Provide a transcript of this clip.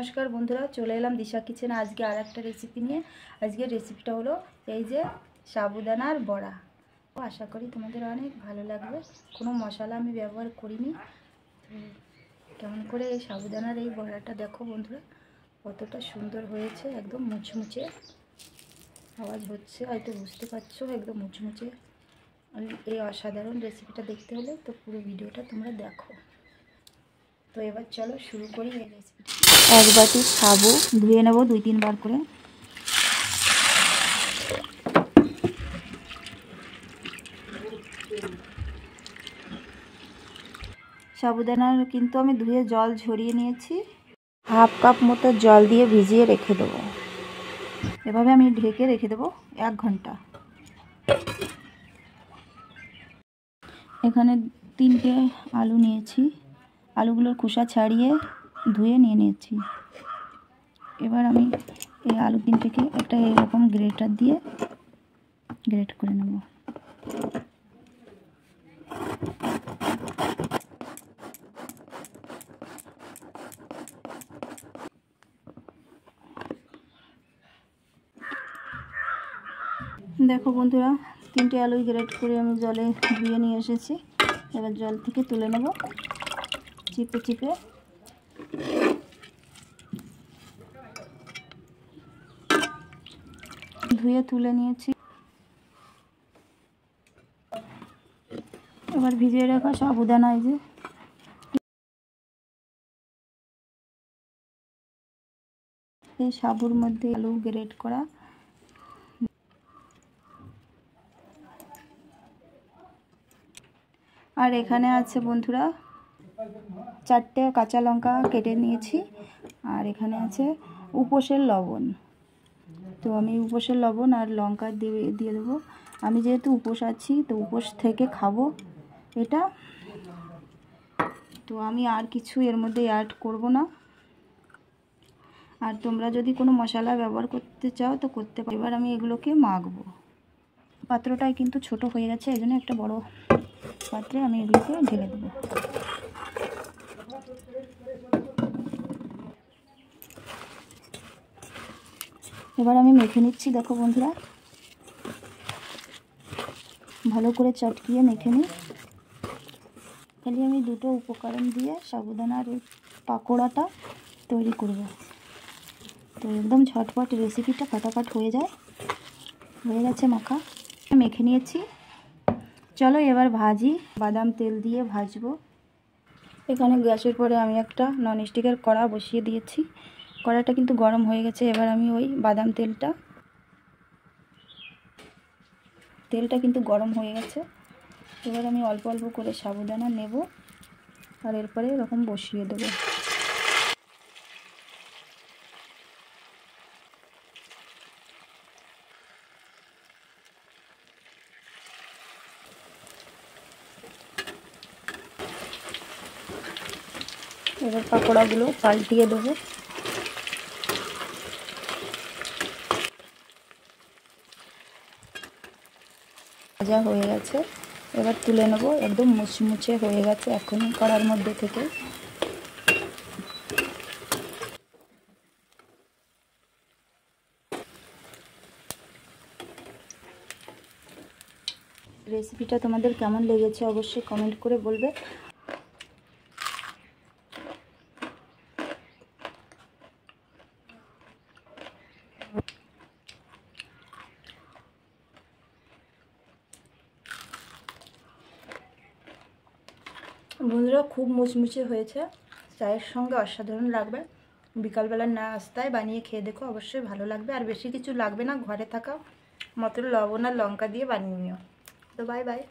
নমস্কার বন্ধুরা, চলে এলাম দিশা কিচেন আজকে আর একটা রেসিপি নিয়ে। আজকের রেসিপিটা হলো এই যে সাবুদানার বড়া। আশা করি তোমাদের অনেক ভালো লাগবে। কোনো মশলা আমি ব্যবহার করিনি। কেমন করে এই সাবুদানার এই বড়াটা দেখো বন্ধুরা, কতটা সুন্দর হয়েছে, একদম মুচমুচে। আওয়াজ হচ্ছে হয়তো বুঝতে পারছো, একদম মুচমুচে। এই অসাধারণ রেসিপিটা দেখতে হলে তো পুরো ভিডিওটা তোমরা দেখো। তো এবার চলো শুরু করি এই রেসিপিটা। এক বাটি সাবু ধুয়ে নেব 2-3 বার করে। সাবুদানার কিন্তু আমি ধুয়ে জল ঝরিয়ে নিয়েছি। হাফ কাপ মতো জল দিয়ে ভিজিয়ে রেখে দেবো। এভাবে আমি ঢেকে রেখে দেবো 1 ঘন্টা। এখানে 3টে আলু নিয়েছি, আলুগুলোর খোসা ছাড়িয়ে ধুয়ে নিয়ে নিয়েছি। এবার আমি এই আলু 3টেকে একটা এরকম গ্রেটার দিয়ে গ্রেট করে নেব। দেখো বন্ধুরা, 3টে আলুই গ্রেট করে আমি জলে ধুয়ে নিয়ে এসেছি। এবার জল থেকে তুলে নেব চিপে চিপে। ধুয়ে তুলে নিয়েছি। এবার ভিজিয়ে রাখা সাবুদানা, এই যে এই সাবুর মধ্যে আলু গ্রেট করা, আর এখানে আছে বন্ধুরা 4টে কাঁচা লঙ্কা কেটে নিয়েছি। আর এখানে আছে উপোসের লবণ। তো আমি উপোসের লবণ আর লঙ্কা দিয়ে দেবো। আমি যেহেতু উপোস আছি, তো উপোস থেকে খাবো এটা, তো আমি আর কিছু এর মধ্যে অ্যাড করব না। আর তোমরা যদি কোনো মশলা ব্যবহার করতে চাও তো করতে পারো। এবার আমি এগুলোকে মাখবো। পাত্রটাই কিন্তু ছোট হয়ে গেছে, এই জন্য একটা বড় পাত্রে আমি এগুলোকে ঢেলে দেবো। এবার আমি মেখে নিচ্ছি। দেখো বন্ধুরা, ভালো করে চটকিয়ে মেখে নিই। খালি আমি 2টো উপকরণ দিয়ে সাবুদানার এই পাকোড়াটা তৈরি করব। তো একদম ঝটপট রেসিপিটা, ফটাফট হয়ে যায়। হয়ে গেছে মাখা, মেখে নিয়েছি। চলো এবার ভাজি। বাদাম তেল দিয়ে ভাজবো। এখানে গ্যাসের পরে আমি একটা ননস্টিকের কড়া বসিয়ে দিয়েছি। কড়াটা কিন্তু গরম হয়ে গেছে। এবার আমি ওই বাদাম তেলটা কিন্তু গরম হয়ে গেছে। এবার আমি অল্প অল্প করে সাবুদানা নেব আর এরপরে এরকম বসিয়ে দেবো। এবার পাকোড়াগুলো পাল্টিয়ে দেবো। ভাজা হয়ে গেছে, এবার তুলে নেব। একদম মুচমুচে হয়ে গেছে এখনই কড়ার মধ্যে থেকে। রেসিপিটা তোমাদের কেমন লেগেছে অবশ্যই কমেন্ট করে বলবে। বন্ধুরা, খুব মুচমুচে হয়েছে, চায়ের সঙ্গে অসাধারণ লাগবে। বিকালবেলার নাস্তায় বানিয়ে খেয়ে দেখো, অবশ্যই ভালো লাগবে। আর বেশি কিছু লাগবে না, ঘরে থাকা মতো লবণ আর লঙ্কা দিয়ে বানিয়ে নিও। তো বাই বাই।